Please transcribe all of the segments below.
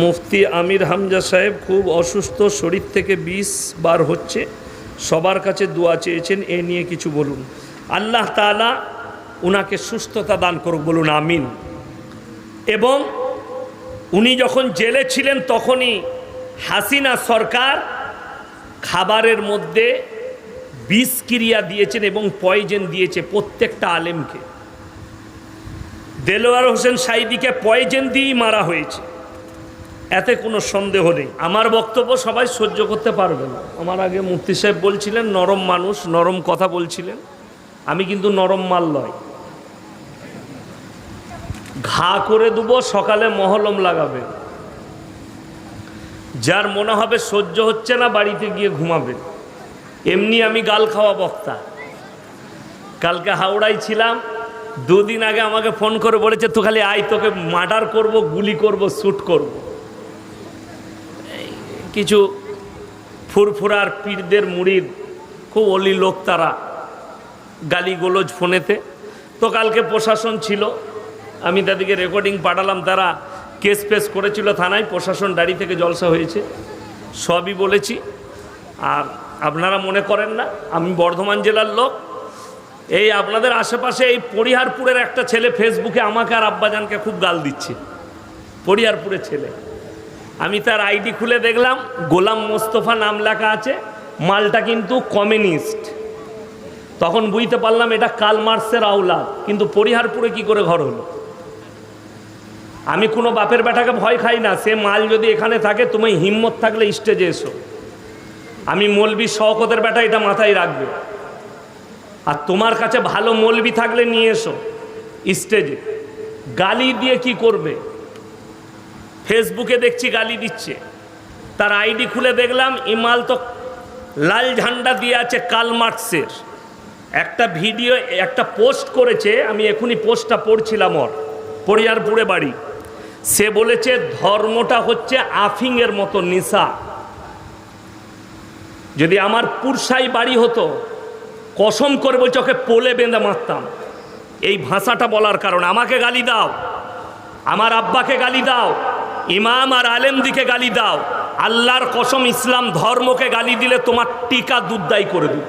মুফতি আমির হামজা সাহেব খুব অসুস্থ, শরীর থেকে বিষ বার হচ্ছে, সবার কাছে দোয়া চেয়েছেন, এ নিয়ে কিছু বলুন। আল্লাহ তাআলা উনাকে সুস্থতা দান করুক, বলুন আমিন। এবং উনি যখন জেলে ছিলেন তখনই হাসিনা সরকার খাবারের মধ্যে বিষক্রিয়া দিয়েছেন এবং পয়জন দিয়েছে প্রত্যেকটা আলেমকে। দেলোয়ার হোসেন সাঈদীকে পয়জন দিয়েই মারা হয়েছে, এতে কোনো সন্দেহ নেই। আমার বক্তব্য সবাই সহ্য করতে পারবে না। আমার আগে মুফতি সাহেব বলছিলেন নরম মানুষ, নরম কথা বলছিলেন, আমি কিন্তু নরম মাল নয়। ঘা করে দেবো, সকালে মহলম লাগাবে। যার মনে হবে সহ্য হচ্ছে না বাড়িতে গিয়ে ঘুমাবে। এমনি আমি গাল খাওয়া বক্তা। কালকে হাওড়ায় ছিলাম, দুদিন আগে আমাকে ফোন করে বলেছে তো খালি আয়, তোকে মার্ডার করব, গুলি করব, শ্যুট করব। কিছু ফুরফুরার পীরদের মুরিদ, খুব অলি লোক, তারা গালিগোলজ ফোনেতে। তো কালকে প্রশাসন ছিল, আমি তাদেরকে রেকর্ডিং পাঠালাম, তারা কেস ফেস করেছিল থানায়, প্রশাসন দাঁড়ি থেকে জলসা হয়েছে, সবই বলেছি। আর আপনারা মনে করেন না আমি বর্ধমান জেলার লোক। এই আপনাদের আশেপাশে এই পরিহারপুরের একটা ছেলে ফেসবুকে আমাকে আর আব্বাজানকে খুব গাল দিচ্ছে, পরিহারপুরের ছেলে। আমি তার আইডি খুলে দেখলাম গোলাম মোস্তফা নাম লেখা আছে, মালটা কিন্তু কমিউনিস্ট। তখন বুঝতে পারলাম এটা কার্ল মার্কসের আওলাদ, কিন্তু পরিহারপুরে কি করে ঘর হলো? আমি কোনো বাপের বেটাকে ভয় খাই না, সে মাল যদি এখানে থাকে, তুমি হিম্মত থাকলে স্টেজে এসো। আমি মৌলবি শওকতের বেটা, এটা মাথায় রাখবে। আর তোমার কাছে ভালো মৌলবি থাকলে নিয়ে এসো স্টেজে। গালি দিয়ে কি করবে? ফেসবুকে দেখছি গালি দিচ্ছে, তার আইডি খুলে দেখলাম ইমাল তো লাল ঝান্ডা দিয়ে আছে কার্ল মার্কসের। একটা ভিডিও, একটা পোস্ট করেছে, আমি এখনই পোস্টটা পড়ছিলাম, ওর পরিহারপুরে বাড়ি। সে বলেছে ধর্মটা হচ্ছে আফিংয়ের মতো নেশা। যদি আমার পুরসাই বাড়ি হতো, কসম করে বলছে ওকে পোলে বেঁধে মারতাম। এই ভাষাটা বলার কারণে আমাকে গালি দাও, আমার আব্বাকে গালি দাও, ইমাম আর আলেমদিকে গালি দাও, আল্লাহর কসম ইসলাম ধর্মকে গালি দিলে তোমার টিকা দুধদাই করে দেব।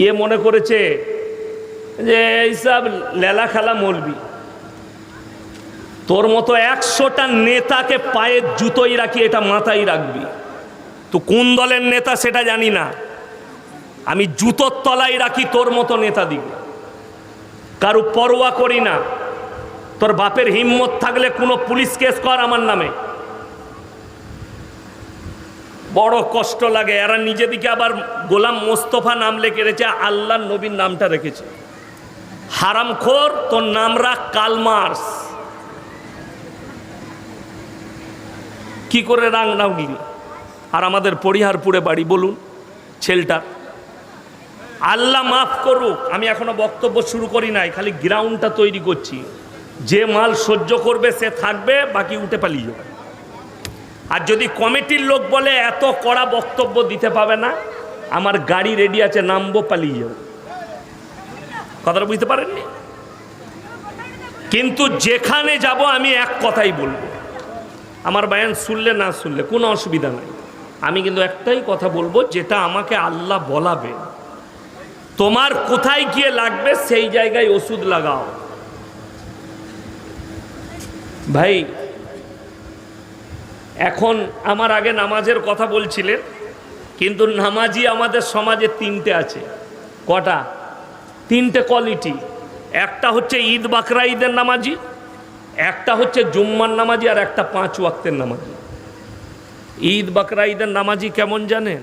ইয়ে মনে করেছে যে এইসব লেলা খেলা মৌলবি। তোর মতো 100টা নেতাকে পায়ের জুতোই রাখি, এটা মাথায় রাখবি। তো কোন দলের নেতা সেটা জানি না, আমি জুতোর তলায় রাখি তোর মতো নেতা দিকে, কারো পরোয়া করি না। তোর বাপের হিম্মত থাকলে কোনো পুলিশ কেস কর আমার নামে। বড় কষ্ট লাগে, এরা নিজেদিকে আবার গোলাম মোস্তফা নাম লিখে রেখেছে, আল্লাহর নবীর নামটা রেখেছে। হারামখোর, তোর নাম রাখ কার্ল মার্কস। কি করে রাং নাওগিরি? আর আমাদের পরিহারপুরে বাড়ি, বলুন ছেলেটা। আল্লাহ মাফ করুক, আমি এখনো বক্তব্য শুরু করি নাই, খালি গ্রাউন্ডটা তৈরি করছি। যে মাল সহ্য করবে সে থাকবে, বাকি উঠে পালিয়ে যাবে। আর যদি কমিটির লোক বলে এত কড়া বক্তব্য দিতে পাবে না, আমার গাড়ি রেডি আছে, নামবো, পালিয়ে যাবো। কথাটা বুঝতে পারেননি? কিন্তু যেখানে যাব আমি এক কথাই বলবো, আমার বায়ান শুনলে না শুনলে কোনো অসুবিধা নাই। আমি কিন্তু একটাই কথা বলবো, যেটা আমাকে আল্লাহ বলাবে। তোমার কোথায় গিয়ে লাগবে সেই জায়গায় ওষুধ লাগাও। ভাই এখন আমার আগে নামাজের কথা বলছিলেন, কিন্তু নামাজি আমাদের সমাজে 3টে আছে। কটা? 3টে কোয়ালিটি। একটা হচ্ছে ঈদ বাকরা ঈদের নামাজি, একটা হচ্ছে জুম্মার নামাজি, আর একটা 5 ওয়াক্তের নামাজি। ঈদ বাকরা ঈদের নামাজি কেমন জানেন?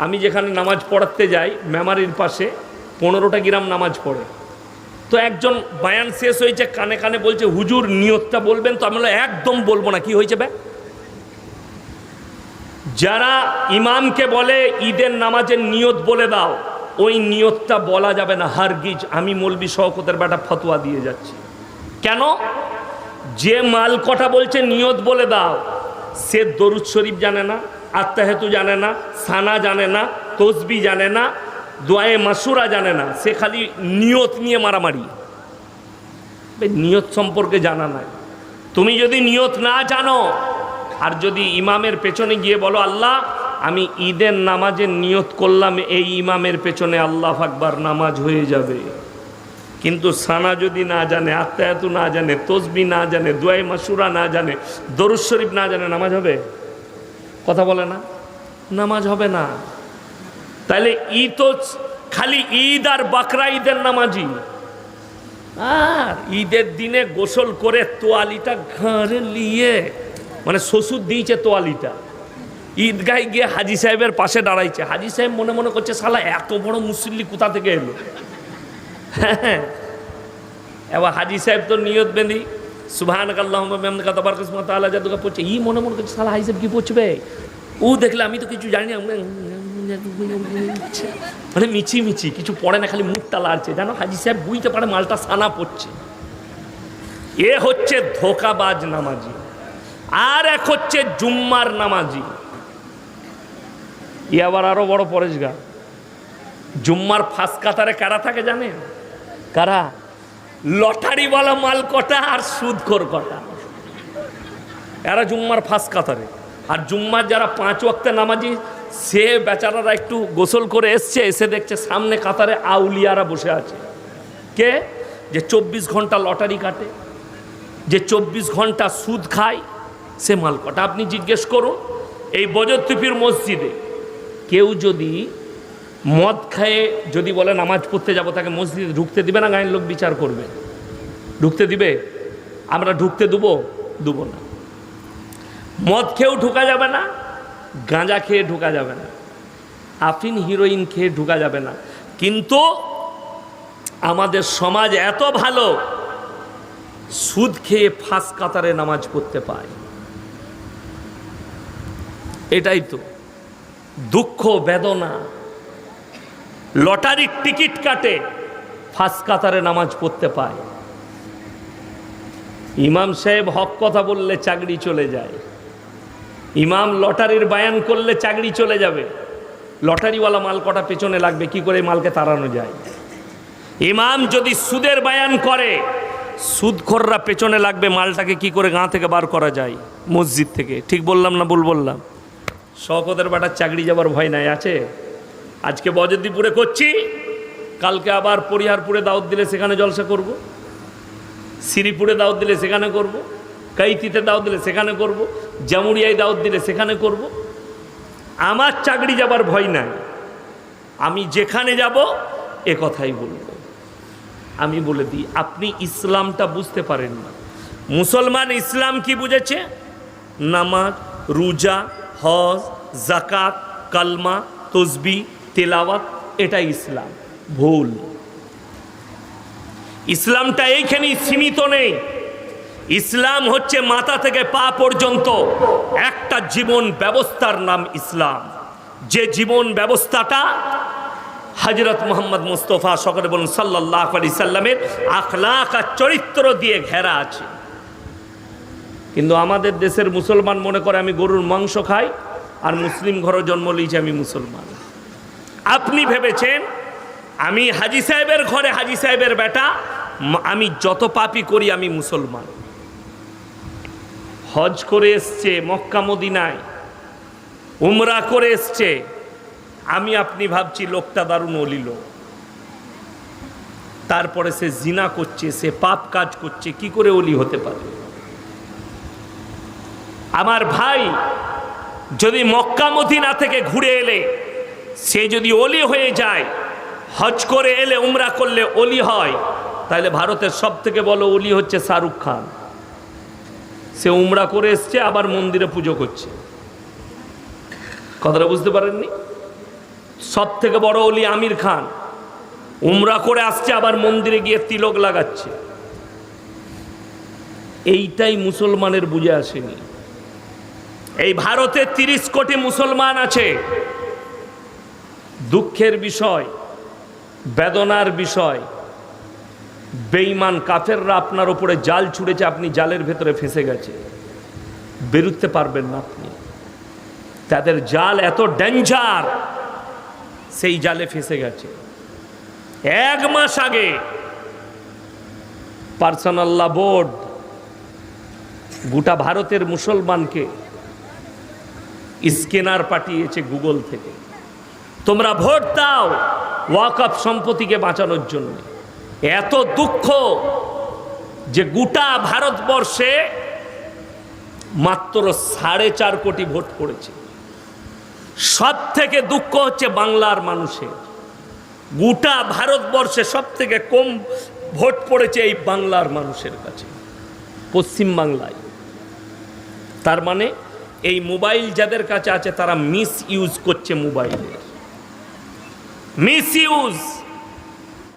আমি যেখানে নামাজ পড়াতে যাই, মেমারির পাশে 15টা গ্রাম নামাজ পড়ে। তো একজন বায়ান শেষ হয়েছে, কানে কানে বলছে হুজুর নিয়তটা বলবেন। তো আমি বললাম একদম বলবো না। কি হয়েছে বে? যারা ইমামকে বলে ঈদের নামাজের নিয়ত বলে দাও, ওই নিয়তটা বলা যাবে না হারগিজ। আমি মৌলবি শওকতের বেটা ফতোয়া দিয়ে যাচ্ছি। কেন? যে মাল কটা বলছে নিয়ত বলে দাও, সে দরুদ শরীফ জানে না, আত্তাহিয়াতু জানে না, সানা জানে না, তসবি জানে না, দোয়ায়ে মাসুরা জানে না, সে খালি নিয়ত নিয়ে মারামারি। নিয়ত সম্পর্কে জানা নাই। তুমি যদি নিয়ত না জানো, আর যদি ইমামের পেছনে গিয়ে বলো আল্লাহ আমি ঈদের নামাজের নিয়ত করলাম, এই ইমামের পেছনে আল্লাহ আকবার নামাজ হয়ে যাবে। কিন্তু সানা যদি না জানে, আত্মায়াতু না জানে, তসবি না জানে, দুয়ায়ে মাসুরা না জানে, দরুদ শরীফ না জানে, নামাজ হবে? কথা বলে না, নামাজ হবে না। তাহলে ঈদ তো খালি ঈদ আর বাকরা ঈদের নামাজি। আর ঈদের দিনে গোসল করে তোয়ালিটা ঘরে নিয়ে, মানে শ্বশুর দিয়েছে তোয়ালিটা, ঈদগায় গিয়ে হাজি সাহেবের পাশে দাঁড়াইছে। হাজি সাহেব মনে মনে করছে শালা এত বড় মুসল্লি কোথা থেকে এলো। হ্যাঁ, এবার হাজি সাহেব তো নিয়ত বেঁধি সুবহানাকাল্লাহুম্মা ওয়া বিহামদিকা তাবারাকা ইসমুকা ওয়া তাআলা জাদ্দুকা পড়ছে। ই মনে মনে করছে শালা হাজি সাহেব কি পড়বে, ও দেখলে আমি তো কিছু জানি না, মানে মিছি মিছি কিছু পড়ে না, খালি মুখটা লাড়ছে। জানো হাজি সাহেব বুঝতে পারে মালটা সানা পড়ছে। এ হচ্ছে ধোকাবাজ নামাজি। আর এক হচ্ছে জুম্মার নামাজি, ই আবার আরো বড় পরেশগার। জুম্মার ফাঁস কাতারে কারা থাকে জানেন? কারা? লটারিওয়ালা মাল কটা আর সুদখোর কটা, এরা জুম্মার ফাঁস কাতারে। আর জুম্মার যারা 5 ওয়াক্তে নামাজি, সে বেচারারা একটু গোসল করে এসছে, এসে দেখছে সামনে কাতারে আউলিয়ারা বসে আছে। কে? যে 24 ঘন্টা লটারি কাটে, যে 24 ঘন্টা সুদ খায়, সে মাল কটা। আপনি জিজ্ঞেস করুন এই বজরতুপির মসজিদে কেউ যদি মদ খায়ে যদি বলে নামাজ পড়তে যাব, তাকে মসজিদে ঢুকতে দিবে না? গায়ের লোক বিচার করবে। ঢুকতে দিবে? আমরা ঢুকতে দেবো না। মদ খেয়েও ঢুকা যাবে না, গাঁজা খেয়ে ঢুকা যাবে না, আফিন হিরোইন খেয়ে ঢুকা যাবে না। কিন্তু আমাদের সমাজ এত ভালো, সুদ খেয়ে ফাঁস কাতারে নামাজ পড়তে পায়। এটাই তো দুঃখ বেদনা। লটারির টিকিট কাটে, ফাঁস কাতারে নামাজ পড়তে পায়। ইমাম সাহেব হক কথা বললে চাকরি চলে যায়, ইমাম লটারির বায়ান করলে চাকরি চলে যাবে। লটারিওয়ালা মাল কটা পেছনে লাগবে, কি করে মালকে তাড়ানো যায়। ইমাম যদি সুদের বায়ান করে, সুদখোররা পেছনে লাগবে মালটাকে কি করে গাঁ থেকে বার করা যায়, মসজিদ থেকে। ঠিক বললাম না ভুল বললাম? শওকতের বেটার চাকরি যাবার ভয় নাই, আছে? আজকে বজরদীপুরে করছি, কালকে আবার পরিহারপুরে দাওয়াত দিলে সেখানে জলসা করব, শ্রীপুরে দাওয়াত দিলে সেখানে করব, কাইতিতে দাওয়াত দিলে সেখানে করব, জামুরিয়ায় দাওয়াত দিলে সেখানে করব। আমার চাকরি যাবার ভয় নাই, আমি যেখানে যাব এ কথাই বলবো। আমি বলে দিই, আপনি ইসলামটা বুঝতে পারেন না। মুসলমান ইসলাম কি বুঝেছে? নামাজ, রোজা, হজ, যাকাত, কালমা, তসবি, তেলাওয়াত, এটা ইসলাম। ভুল। ইসলামটা এইখানেই সীমিত নেই। ইসলাম হচ্ছে মাথা থেকে পা পর্যন্ত একটা জীবন ব্যবস্থার নাম ইসলাম। যে জীবন ব্যবস্থাটা হযরত মুহাম্মদ মুস্তাফা সকলে বলুন সাল্লাল্লাহু আলাইহি সাল্লামের আখলাক আর চরিত্র দিয়ে ঘেরা আছে। কিন্তু আমাদের দেশের মুসলমান মনে করে আমি গরুর মাংস খাই, আর মুসলিম ঘরে জন্ম নিয়েছি, আমি মুসলমান। আপনি ভেবেছেন আমি হাজি সাহেবের ঘরে হাজি সাহেবের বেটা, আমি যত পাপী করি আমি মুসলমান। হজ করে এসছে মক্কা মদিনায়, উমরা করে এসছে, আমি আপনি ভাবছি লোকটা দারুণ অলি লোক। তারপরে সে জিনা করছে, সে পাপ কাজ করছে, কি করে অলি হতে পারে? আমার ভাই যদি মক্কা মদিনা থেকে ঘুরে এলে সে যদি অলি হয়ে যায়, হজ করে এলে উমরা করলে অলি হয়, তাহলে ভারতের সব থেকে বড় অলি হচ্ছে শাহরুখ খান। সে উমরা করে এসছে, আবার মন্দিরে পুজো করছে। কথাটা বুঝতে পারেননি? সব থেকে বড় অলি আমির খান, উমরা করে আসছে, আবার মন্দিরে গিয়ে তিলক লাগাচ্ছে। এইটাই মুসলমানের বুঝে আসেনি। এই ভারতে 30 কোটি মুসলমান আছে। দুঃখের বিষয়, বেদনার বিষয়, বেঈমান কাফেররা আপনার উপরে জাল ছুঁড়েছে, আপনি জালের ভেতরে ফেঁসে গেছে, বেরোতে পারবেন না আপনি। তাদের জাল এত ডেঞ্জার, সেই জালে ফেঁসে গেছে। 1 মাস আগে পার্সোনাল ল বোর্ড গোটা ভারতের মুসলমানকে স্ক্যানার পাঠিয়েছে গুগল থেকে, তোমরা ভোট দাও ওয়াকফ সম্পত্তিকে বাঁচানোর জন্য। এত দুঃখ যে গোটা ভারতবর্ষে মাত্র 4.5 কোটি ভোট পড়েছে। সব থেকে দুঃখ হচ্ছে বাংলার মানুষের। গোটা ভারতবর্ষে সব থেকে কম ভোট পড়েছে এই বাংলার মানুষের কাছে, পশ্চিম বাংলায়। তার মানে এই মোবাইল যাদের কাছে আছে তারা মিস ইউজ করছে মোবাইলের, মিস ইউজ।